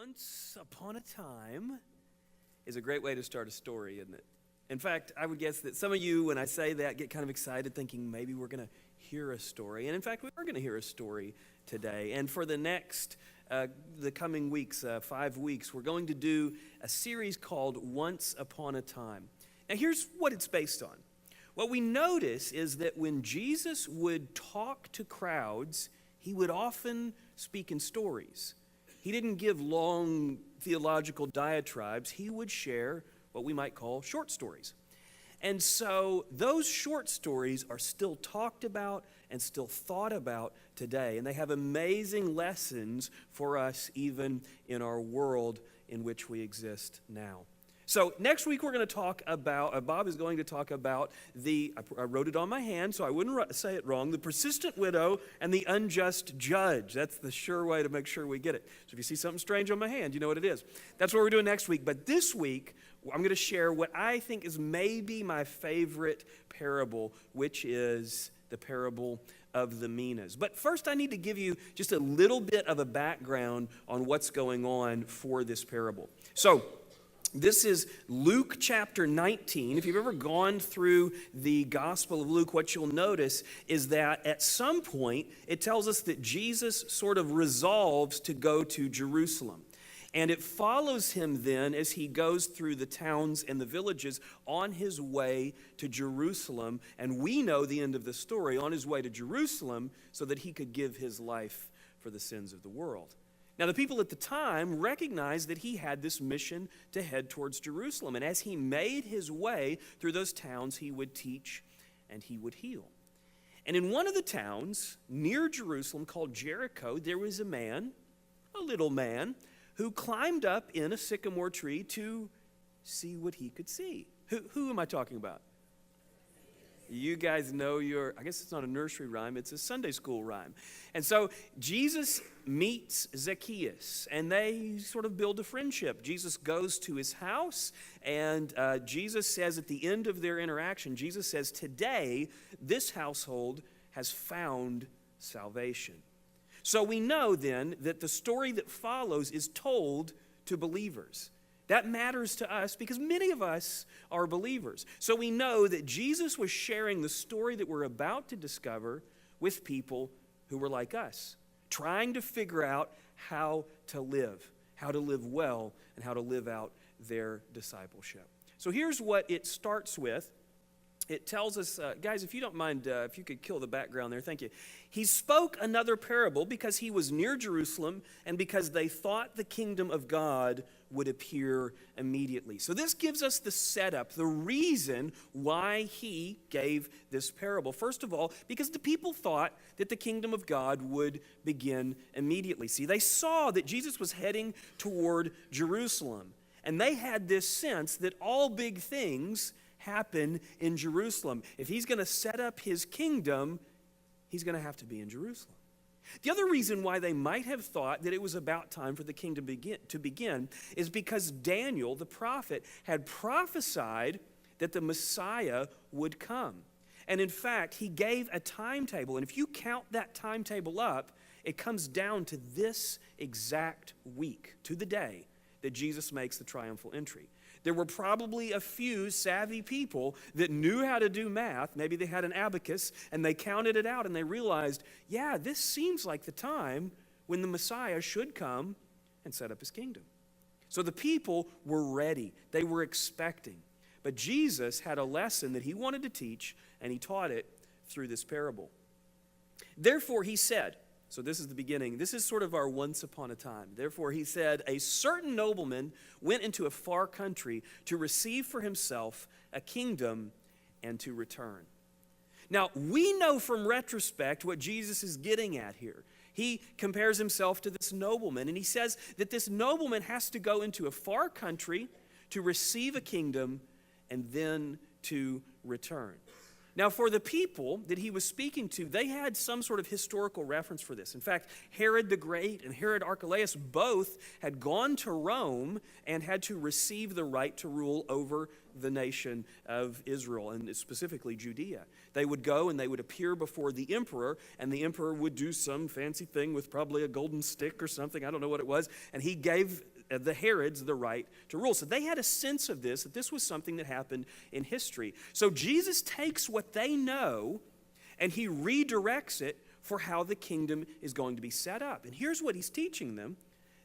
Once upon a time is a great way to start a story, isn't it? In fact, I would guess that some of you, when I say that, get kind of excited thinking maybe we're going to hear a story. And in fact, we are going to hear a story today. And for the coming weeks, 5 weeks, we're going to do a series called Once Upon a Time. Now, here's what it's based on. What we notice is that when Jesus would talk to crowds, he would often speak in stories. He didn't give long theological diatribes. He would share what we might call short stories. And so those short stories are still talked about and still thought about today. And they have amazing lessons for us even in our world in which we exist now. So next week we're going to talk about, Bob is going to talk about I wrote it on my hand so I wouldn't say it wrong, the persistent widow and the unjust judge. That's the sure way to make sure we get it. So if you see something strange on my hand, you know what it is. That's what we're doing next week. But this week, I'm going to share what I think is maybe my favorite parable, which is the parable of the Minas. But first I need to give you just a little bit of a background on what's going on for this parable. So, this is Luke chapter 19. If you've ever gone through the Gospel of Luke, what you'll notice is that at some point, it tells us that Jesus sort of resolves to go to Jerusalem. And it follows him then as he goes through the towns and the villages on his way to Jerusalem. And we know the end of the story, on his way to Jerusalem so that he could give his life for the sins of the world. Now, the people at the time recognized that he had this mission to head towards Jerusalem. And as he made his way through those towns, he would teach and he would heal. And in one of the towns near Jerusalem called Jericho, there was a man, a little man, who climbed up in a sycamore tree to see what he could see. Who am I talking about? You guys know I guess it's not a nursery rhyme, it's a Sunday school rhyme. And so Jesus meets Zacchaeus, and they sort of build a friendship. Jesus goes to his house, and Jesus says at the end of their interaction, Jesus says, today, this household has found salvation. So we know then that the story that follows is told to believers. That matters to us because many of us are believers. So we know that Jesus was sharing the story that we're about to discover with people who were like us, trying to figure out how to live well, and how to live out their discipleship. So here's what it starts with. It tells us, guys, if you don't mind, if you could kill the background there, thank you. He spoke another parable because he was near Jerusalem and because they thought the kingdom of God would appear immediately. So this gives us the setup, the reason why he gave this parable. First of all, because the people thought that the kingdom of God would begin immediately. See, they saw that Jesus was heading toward Jerusalem, and they had this sense that all big things happen in Jerusalem. If he's going to set up his kingdom, he's going to have to be in Jerusalem. The other reason why they might have thought that it was about time for the kingdom to begin is because Daniel, the prophet, had prophesied that the Messiah would come. And in fact, he gave a timetable. And if you count that timetable up, it comes down to this exact week, to the day that Jesus makes the triumphal entry. There were probably a few savvy people that knew how to do math. Maybe they had an abacus, and they counted it out, and they realized, yeah, this seems like the time when the Messiah should come and set up his kingdom. So the people were ready. They were expecting. But Jesus had a lesson that he wanted to teach, and he taught it through this parable. Therefore, he said, so this is the beginning. This is sort of our once upon a time. Therefore, he said, a certain nobleman went into a far country to receive for himself a kingdom and to return. Now, we know from retrospect what Jesus is getting at here. He compares himself to this nobleman, and he says that this nobleman has to go into a far country to receive a kingdom and then to return. Now, for the people that he was speaking to, they had some sort of historical reference for this. In fact, Herod the Great and Herod Archelaus both had gone to Rome and had to receive the right to rule over the nation of Israel, and specifically Judea. They would go and they would appear before the emperor, and the emperor would do some fancy thing with probably a golden stick or something, I don't know what it was, and he gave the Herods the right to rule. So they had a sense of this, that this was something that happened in history. So Jesus takes what they know and he redirects it for how the kingdom is going to be set up. And here's what he's teaching them,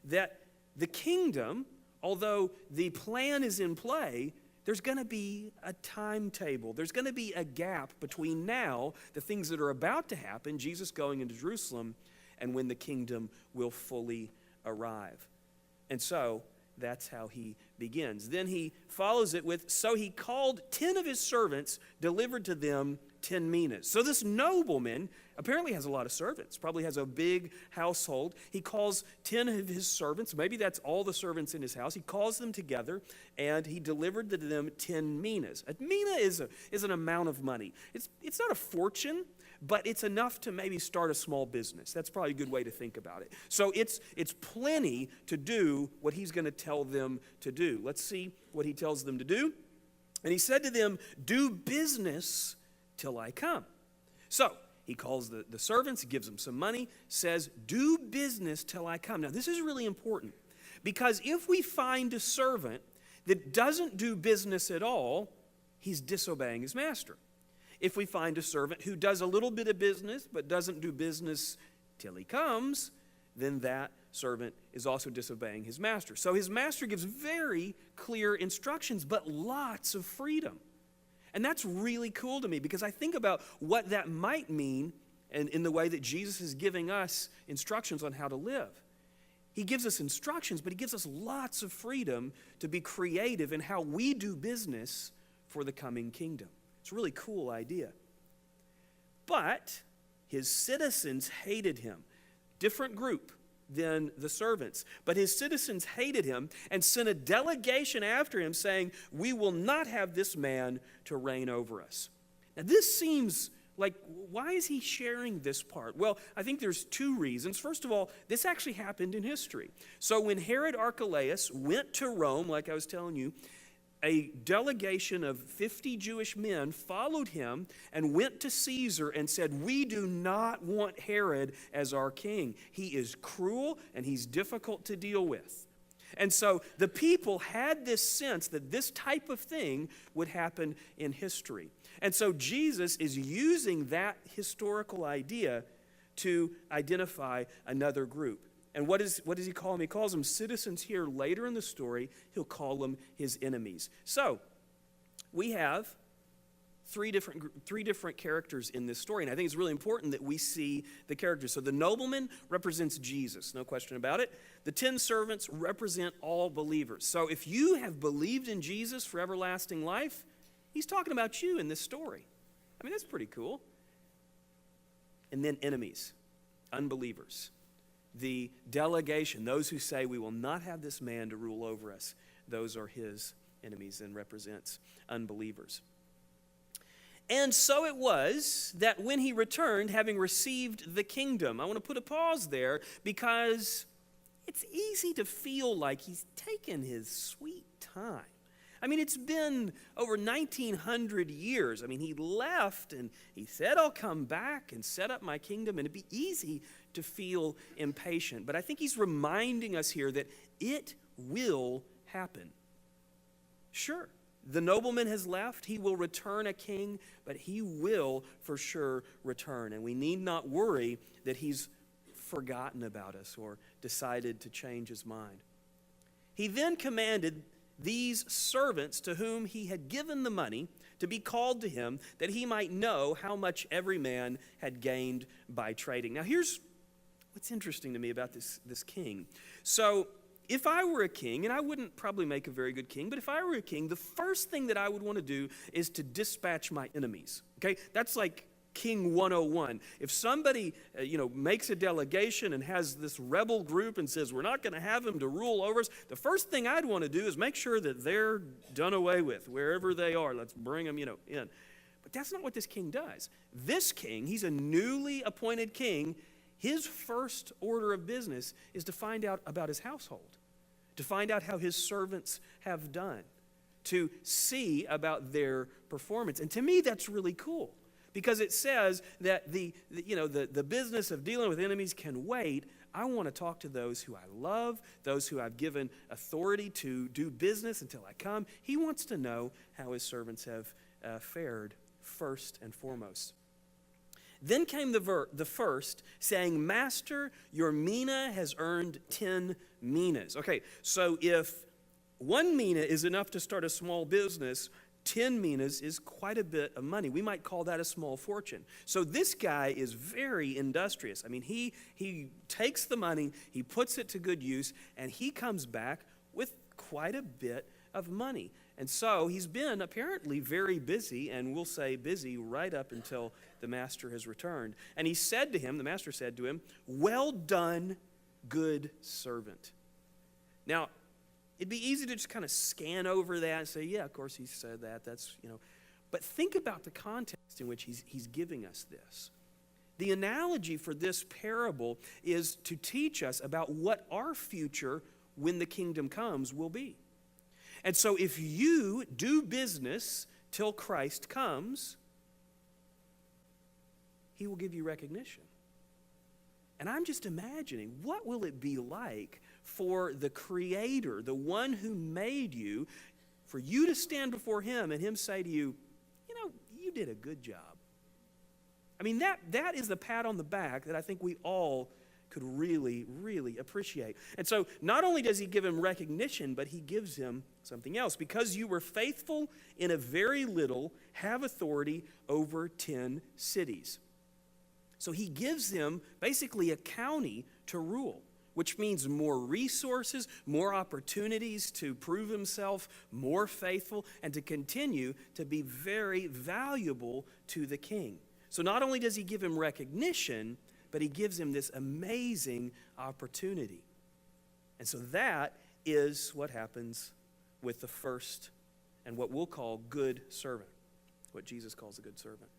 that the kingdom, although the plan is in play, there's going to be a timetable. There's going to be a gap between now, the things that are about to happen, Jesus going into Jerusalem, and when the kingdom will fully arrive. And so that's how he begins. Then he follows it with, so he called 10 of his servants, delivered to them 10 minas. So this nobleman apparently has a lot of servants, probably has a big household. He calls 10 of his servants, maybe that's all the servants in his house. He calls them together and he delivered to them 10 minas. A mina is an amount of money. It's not a fortune, but it's enough to maybe start a small business. That's probably a good way to think about it. So it's plenty to do what he's going to tell them to do. Let's see what he tells them to do. And he said to them, do business till I come. So he calls the servants, gives them some money, says, do business till I come. Now this is really important, because if we find a servant that doesn't do business at all, he's disobeying his master. If we find a servant who does a little bit of business but doesn't do business till he comes, then that servant is also disobeying his master. So his master gives very clear instructions, but lots of freedom. And that's really cool to me, because I think about what that might mean and in the way that Jesus is giving us instructions on how to live. He gives us instructions, but he gives us lots of freedom to be creative in how we do business for the coming kingdom. It's a really cool idea. But his citizens hated him. Different group than the servants. But his citizens hated him and sent a delegation after him saying, we will not have this man to reign over us. Now this seems like, why is he sharing this part? Well, I think there's two reasons. First of all, this actually happened in history. So when Herod Archelaus went to Rome, like I was telling you, a delegation of 50 Jewish men followed him and went to Caesar and said, we do not want Herod as our king. He is cruel and he's difficult to deal with. And so the people had this sense that this type of thing would happen in history. And so Jesus is using that historical idea to identify another group. And what does he call them? He calls them citizens here. Later in the story, he'll call them his enemies. So we have three different characters in this story. And I think it's really important that we see the characters. So the nobleman represents Jesus, no question about it. The 10 servants represent all believers. So if you have believed in Jesus for everlasting life, he's talking about you in this story. I mean, that's pretty cool. And then enemies, unbelievers. The delegation, those who say we will not have this man to rule over us, those are his enemies and represents unbelievers. And so it was that when he returned, having received the kingdom, I want to put a pause there because it's easy to feel like he's taken his sweet time. I mean, it's been over 1,900 years. I mean, he left and he said, I'll come back and set up my kingdom, and it'd be easy to feel impatient. But I think he's reminding us here that it will happen. Sure, the nobleman has left. He will return a king, but he will for sure return. And we need not worry that he's forgotten about us or decided to change his mind. He then commanded these servants to whom he had given the money to be called to him, that he might know how much every man had gained by trading. Now here's what's interesting to me about this king. So if I were a king, and I wouldn't probably make a very good king, but if I were a king, the first thing that I would want to do is to dispatch my enemies. Okay, that's like King 101. If somebody, makes a delegation and has this rebel group and says, we're not going to have him to rule over us, the first thing I'd want to do is make sure that they're done away with wherever they are. Let's bring them, in. But that's not what this king does. This king, he's a newly appointed king. His first order of business is to find out about his household, to find out how his servants have done, to see about their performance. And to me, that's really cool. Because it says that the business of dealing with enemies can wait I want to talk to those who I love, those who I've given authority to do business until I come. He wants to know how his servants have fared first and foremost. Then came the first, saying, Master, your mina has earned 10 minas. Okay, so if 1 mina is enough to start a small business, 10 minas is quite a bit of money. We might call that a small fortune. So this guy is very industrious. I mean, he takes the money, he puts it to good use, and he comes back with quite a bit of money. And so he's been apparently very busy, and we'll say busy right up until the master has returned. And he said to him, the master said to him, well done, good servant. Now, it'd be easy to just kind of scan over that and say, yeah, of course he said that. That's, But think about the context in which he's giving us this. The analogy for this parable is to teach us about what our future when the kingdom comes will be. And so if you do business till Christ comes, he will give you recognition. And I'm just imagining, what will it be like for the Creator, the one who made you, for you to stand before him and him say to you, you did a good job. I mean, that is the pat on the back that I think we all could really, really appreciate. And so not only does he give him recognition, but he gives him something else. Because you were faithful in a very little, have authority over 10 cities. So he gives him basically a county to rule, which means more resources, more opportunities to prove himself more faithful, and to continue to be very valuable to the king. So not only does he give him recognition, but he gives him this amazing opportunity. And so that is what happens with the first and what we'll call good servant, what Jesus calls a good servant.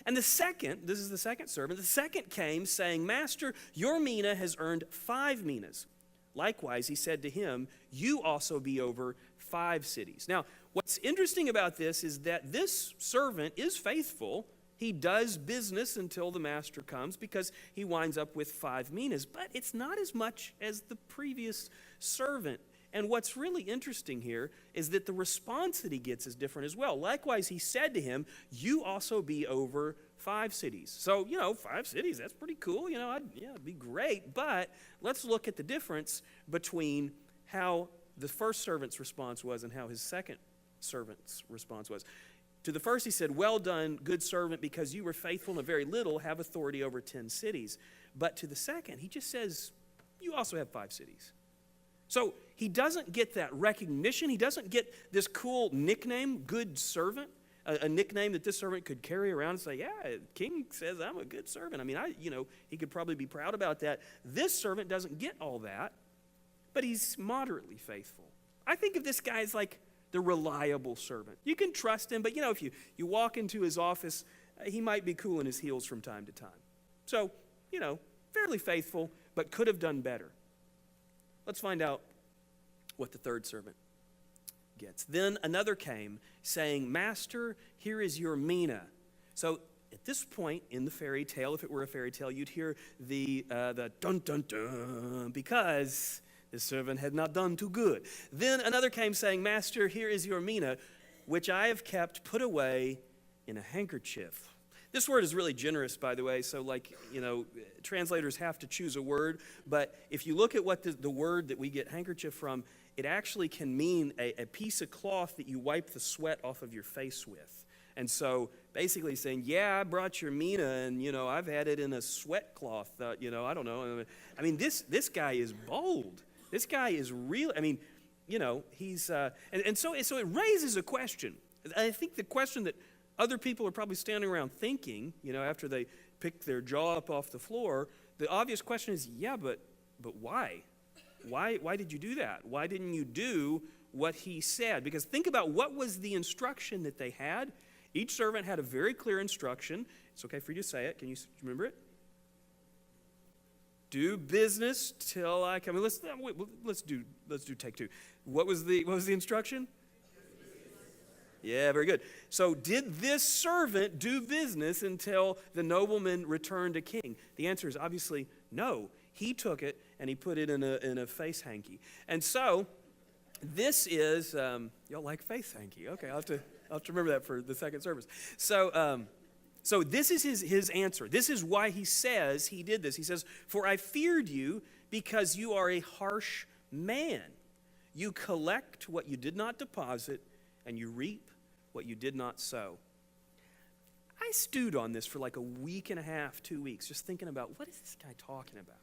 And the second, this is the second servant, the second came saying, Master, your mina has earned 5 minas. Likewise, he said to him, you also be over 5 cities. Now, what's interesting about this is that this servant is faithful. He does business until the master comes because he winds up with 5 minas. But it's not as much as the previous servant. And what's really interesting here is that the response that he gets is different as well. Likewise, he said to him, you also be over 5 cities. So, 5 cities, that's pretty cool. It'd be great. But let's look at the difference between how the first servant's response was and how his second servant's response was. To the first he said, well done, good servant, because you were faithful in a very little, have authority over 10 cities. But to the second, he just says, you also have 5 cities. So he doesn't get that recognition. He doesn't get this cool nickname, good servant, a nickname that this servant could carry around and say, yeah, king says I'm a good servant. I mean, he could probably be proud about that. This servant doesn't get all that, but he's moderately faithful. I think of this guy as like the reliable servant. You can trust him, but if you walk into his office, he might be cooling his heels from time to time. So, fairly faithful, but could have done better. Let's find out what the third servant gets. Then another came, saying, Master, here is your mina. So at this point in the fairy tale, if it were a fairy tale, you'd hear the dun dun dun, because the servant had not done too good. Then another came saying, Master, here is your mina, which I have kept put away in a handkerchief. This word is really generous, by the way, so translators have to choose a word, but if you look at what the word that we get handkerchief from, it actually can mean a piece of cloth that you wipe the sweat off of your face with. And so basically saying, yeah, I brought your mina, and, I've had it in a sweat cloth, I don't know. I mean, this guy is bold. This guy is real. I mean, he's, and so it raises a question. I think the question that other people are probably standing around thinking, after they pick their jaw up off the floor, the obvious question is, yeah, but why? Why did you do that? Why didn't you do what he said? Because think about what was the instruction that they had. Each servant had a very clear instruction. It's okay for you to say it. Can you remember it? Do business till I come. Let's do take 2. What was the instruction? Yeah, very good. So did this servant do business until the nobleman returned a king? The answer is obviously no. He took it and he put it in a face hanky. And so this is, y'all like face hanky? Okay, I'll have to remember that for the second service. So this is his answer. This is why he says he did this. He says, "For I feared you because you are a harsh man. You collect what you did not deposit, and you reap what you did not sow." I stewed on this for like a week and a half, 2 weeks, just thinking about, what is this guy talking about?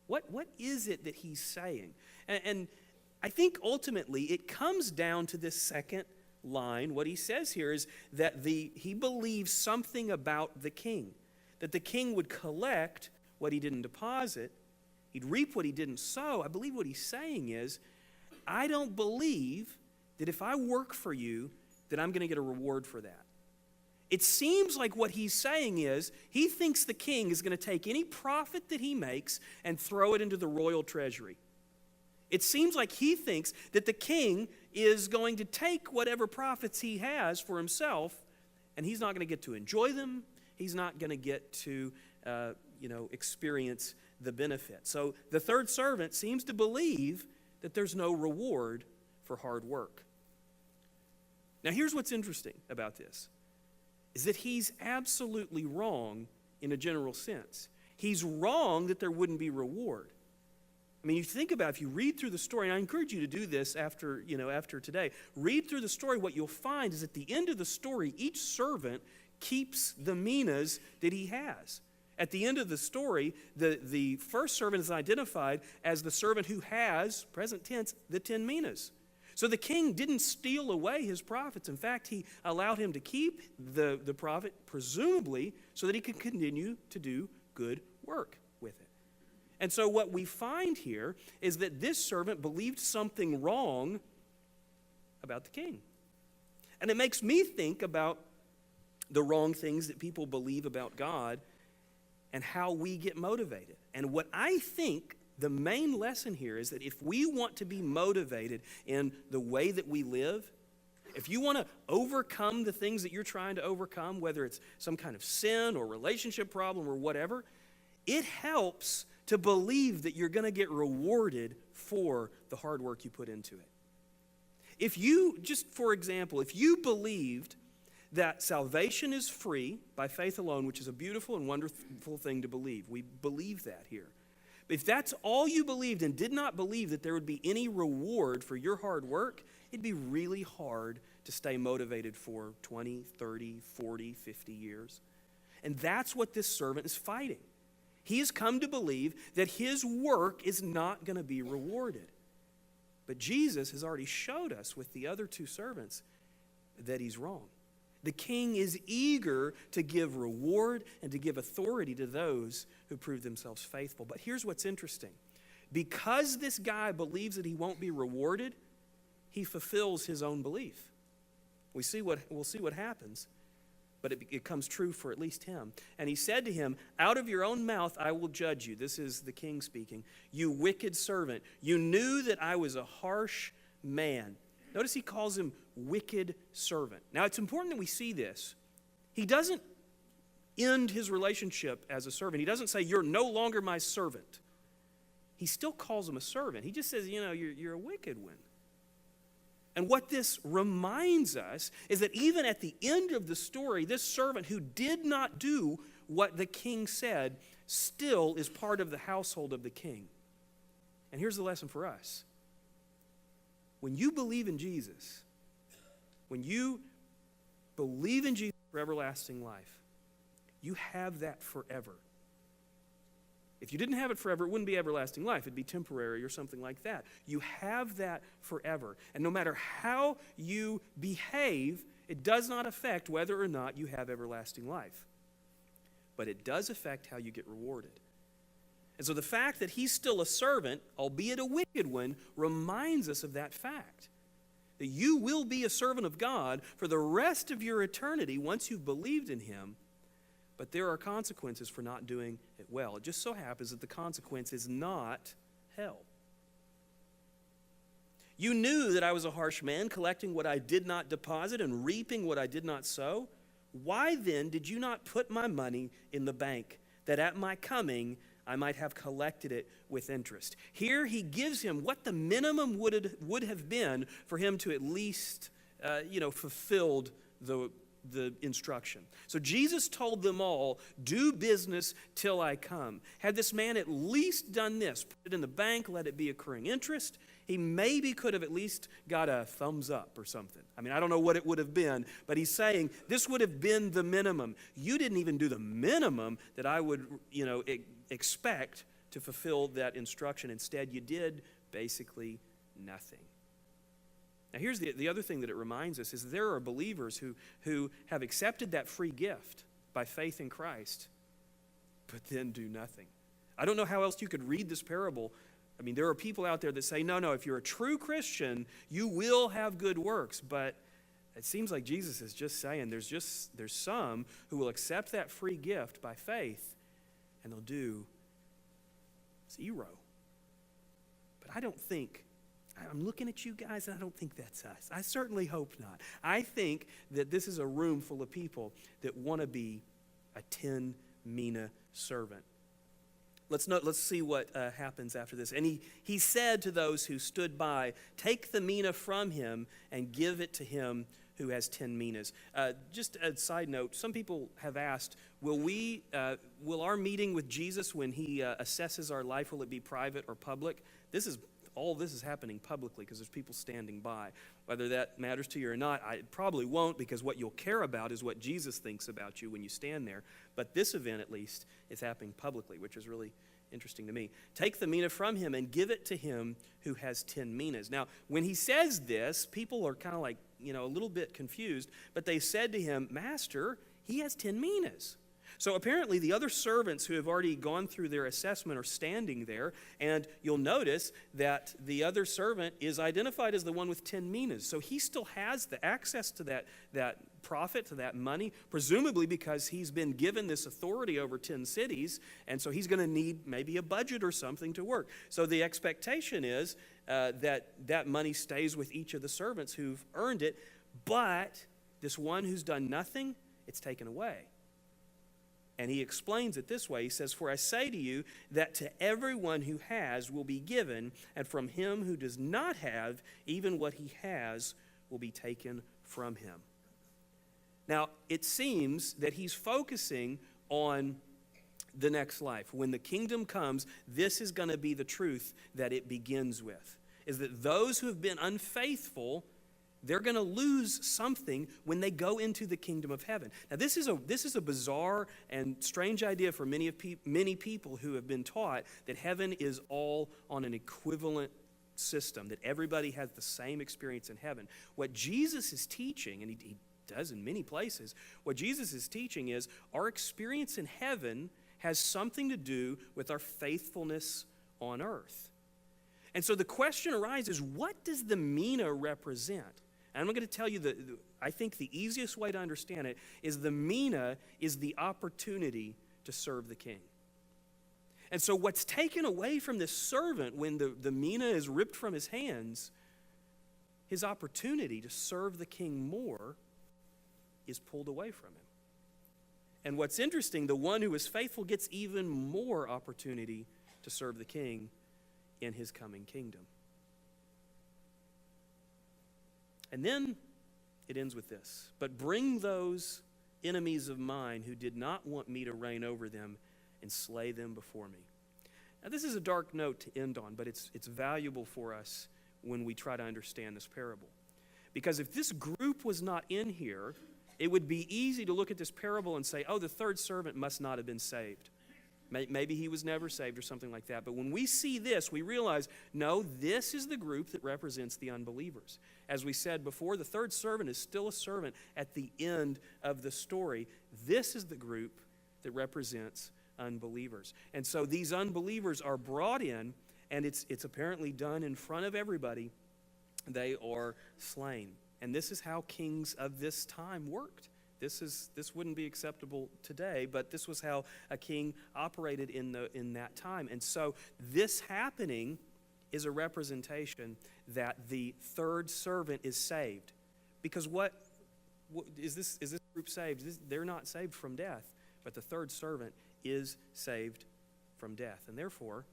What is it that he's saying? And I think ultimately it comes down to this second line. What he says here is that he believes something about the king, that the king would collect what he didn't deposit, he'd reap what he didn't sow. I believe what he's saying is, I don't believe that if I work for you, that I'm going to get a reward for that. It seems like what he's saying is, he thinks the king is going to take any profit that he makes and throw it into the royal treasury. It seems like he thinks that the king is going to take whatever profits he has for himself, and he's not going to get to enjoy them. He's not going to get to, experience the benefit. So the third servant seems to believe that there's no reward for hard work. Now, here's what's interesting about this, is that he's absolutely wrong in a general sense. He's wrong that there wouldn't be reward. I mean, you think about it, if you read through the story, and I encourage you to do this after today, read through the story, what you'll find is at the end of the story, each servant keeps the minas that he has. At the end of the story, the first servant is identified as the servant who has, present tense, the 10 minas. So the king didn't steal away his profits. In fact, he allowed him to keep the profit, presumably, so that he could continue to do good work with it. And so what we find here is that this servant believed something wrong about the king. And it makes me think about the wrong things that people believe about God and how we get motivated. And what I think the main lesson here is that if we want to be motivated in the way that we live, if you want to overcome the things that you're trying to overcome, whether it's some kind of sin or relationship problem or whatever, it helps to believe that you're going to get rewarded for the hard work you put into it. If you, just for example, if you believed that salvation is free by faith alone, which is a beautiful and wonderful thing to believe, we believe that here. If that's all you believed and did not believe that there would be any reward for your hard work, it'd be really hard to stay motivated for 20, 30, 40, 50 years. And that's what this servant is fighting. He has come to believe that his work is not going to be rewarded. But Jesus has already showed us with the other two servants that he's wrong. The king is eager to give reward and to give authority to those who prove themselves faithful. But here's what's interesting. Because this guy believes that he won't be rewarded, he fulfills his own belief. We'll see what happens, but it comes true for at least him. And he said to him, "Out of your own mouth I will judge you." This is the king speaking. "You wicked servant, you knew that I was a harsh man." Notice he calls him wicked servant. Now, it's important that we see this. He doesn't end his relationship as a servant. He doesn't say, "You're no longer my servant." He still calls him a servant. He just says, you're a wicked one. And what this reminds us is that even at the end of the story, this servant who did not do what the king said still is part of the household of the king. And here's the lesson for us. When you believe in Jesus, for everlasting life, you have that forever. If you didn't have it forever, it wouldn't be everlasting life. It'd be temporary or something like that. You have that forever. And no matter how you behave, it does not affect whether or not you have everlasting life. But it does affect how you get rewarded. And so the fact that he's still a servant, albeit a wicked one, reminds us of that fact. That you will be a servant of God for the rest of your eternity once you've believed in him. But there are consequences for not doing it well. It just so happens that the consequence is not hell. "You knew that I was a harsh man, collecting what I did not deposit and reaping what I did not sow. Why then did you not put my money in the bank, that at my coming I might have collected it with interest. Here he gives him what the minimum would have been for him to at least, fulfilled the instruction. So Jesus told them all, do business till I come. Had this man at least done this, put it in the bank, let it be accruing interest, he maybe could have at least got a thumbs up or something. I mean, I don't know what it would have been, but he's saying this would have been the minimum. You didn't even do the minimum that I would, expect to fulfill that instruction. Instead, you did basically nothing. Now, here's the other thing that it reminds us is there are believers who have accepted that free gift by faith in Christ, but then do nothing. I don't know how else you could read this parable. I mean, there are people out there that say, no, if you're a true Christian, you will have good works. But it seems like Jesus is just saying there's some who will accept that free gift by faith, and they'll do zero. But I don't think, I'm looking at you guys, and I don't think that's us. I certainly hope not. I think that this is a room full of people that want to be a 10 mina servant. Let's see what happens after this. And he said to those who stood by, take the mina from him and give it to him who has 10 minas. Just a side note, some people have asked, will our meeting with Jesus when he assesses our life, will it be private or public? All this is happening publicly because there's people standing by. Whether that matters to you or not, it probably won't, because what you'll care about is what Jesus thinks about you when you stand there. But this event, at least, is happening publicly, which is really interesting to me. Take the mina from him and give it to him who has 10 minas. Now, when he says this, people are kind of like, a little bit confused, but they said to him, Master, he has 10 minas. So apparently the other servants who have already gone through their assessment are standing there, and you'll notice that the other servant is identified as the one with 10 minas. So he still has the access to that profit, to that money, presumably because he's been given this authority over 10 cities, and so he's going to need maybe a budget or something to work. So the expectation is that money stays with each of the servants who've earned it, but this one who's done nothing, it's taken away. And he explains it this way. He says, for I say to you that to everyone who has will be given, and from him who does not have, even what he has will be taken from him. Now, it seems that he's focusing on the next life. When the kingdom comes, this is going to be the truth that it begins with, is that those who have been unfaithful, they're going to lose something when they go into the kingdom of heaven. Now, this is a bizarre and strange idea for many people who have been taught that heaven is all on an equivalent system, that everybody has the same experience in heaven. What Jesus is teaching, and he does in many places, what Jesus is teaching is our experience in heaven has something to do with our faithfulness on earth. And so the question arises, what does the mina represent? And I'm going to tell you that I think the easiest way to understand it is the mina is the opportunity to serve the king. And so what's taken away from this servant when the mina is ripped from his hands, his opportunity to serve the king more is pulled away from him. And what's interesting, the one who is faithful gets even more opportunity to serve the king in his coming kingdom. And then it ends with this. But bring those enemies of mine who did not want me to reign over them and slay them before me. Now, this is a dark note to end on, but it's valuable for us when we try to understand this parable. Because if this group was not in here, it would be easy to look at this parable and say, oh, the third servant must not have been saved. Maybe he was never saved or something like that. But when we see this, we realize, no, this is the group that represents the unbelievers. As we said before, the third servant is still a servant at the end of the story. This is the group that represents unbelievers. And so these unbelievers are brought in, and it's apparently done in front of everybody. They are slain. And this is how kings of this time worked. This wouldn't be acceptable today, but this was how a king operated in that time. And so this happening is a representation that the third servant is saved. Because what is this group saved? They're not saved from death, but the third servant is saved from death. And therefore,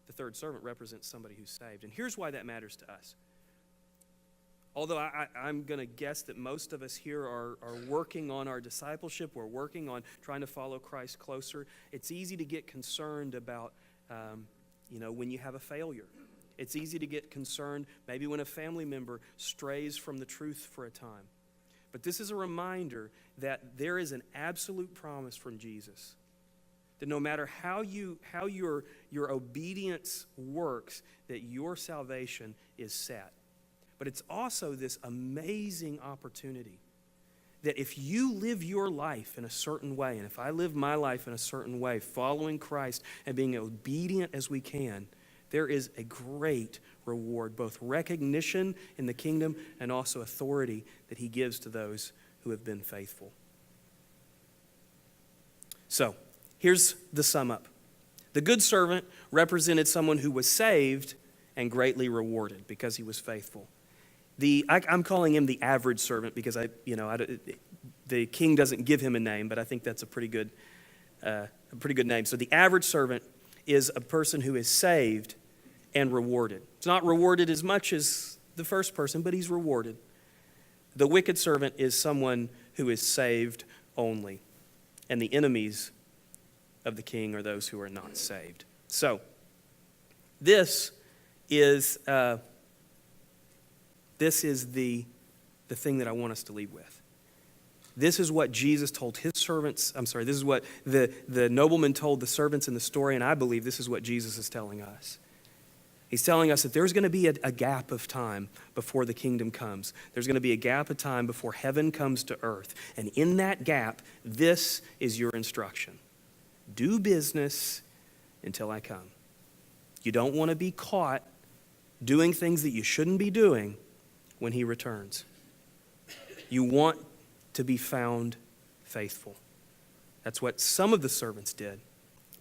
the third servant represents somebody who's saved. And here's why that matters to us. Although I'm going to guess that most of us here are working on our discipleship, we're working on trying to follow Christ closer, it's easy to get concerned about, when you have a failure. It's easy to get concerned maybe when a family member strays from the truth for a time. But this is a reminder that there is an absolute promise from Jesus that no matter how your obedience works, that your salvation is set. But it's also this amazing opportunity that if you live your life in a certain way, and if I live my life in a certain way, following Christ and being obedient as we can, there is a great reward, both recognition in the kingdom and also authority that he gives to those who have been faithful. So, here's the sum up. The good servant represented someone who was saved and greatly rewarded because he was faithful. I'm calling him the average servant because the king doesn't give him a name, but I think that's a pretty good name. So the average servant is a person who is saved and rewarded. It's not rewarded as much as the first person, but he's rewarded. The wicked servant is someone who is saved only, and the enemies of the king are those who are not saved. So this is the thing that I want us to leave with. This is what Jesus told his servants. This is what the nobleman told the servants in the story, and I believe this is what Jesus is telling us. He's telling us that there's going to be a gap of time before the kingdom comes. There's going to be a gap of time before heaven comes to earth. And in that gap, this is your instruction. Do business until I come. You don't want to be caught doing things that you shouldn't be doing when he returns. You want to be found faithful. That's what some of the servants did,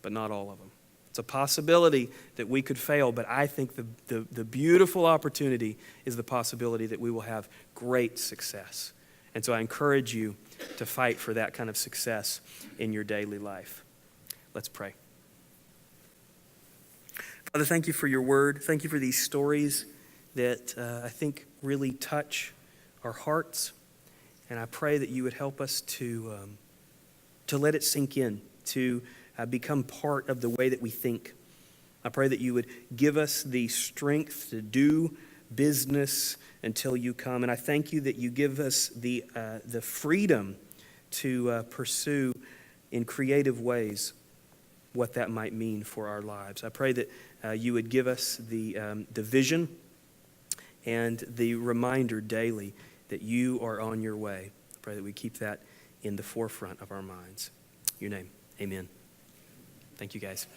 but not all of them. It's a possibility that we could fail, but I think the beautiful opportunity is the possibility that we will have great success. And so I encourage you to fight for that kind of success in your daily life. Let's pray. Father, thank you for your word. Thank you for these stories that I think really touch our hearts. And I pray that you would help us to let it sink in, to become part of the way that we think. I pray that you would give us the strength to do business until you come. And I thank you that you give us the freedom to pursue in creative ways what that might mean for our lives. I pray that you would give us the vision and the reminder daily that you are on your way. I pray that we keep that in the forefront of our minds. In your name, amen. Thank you, guys.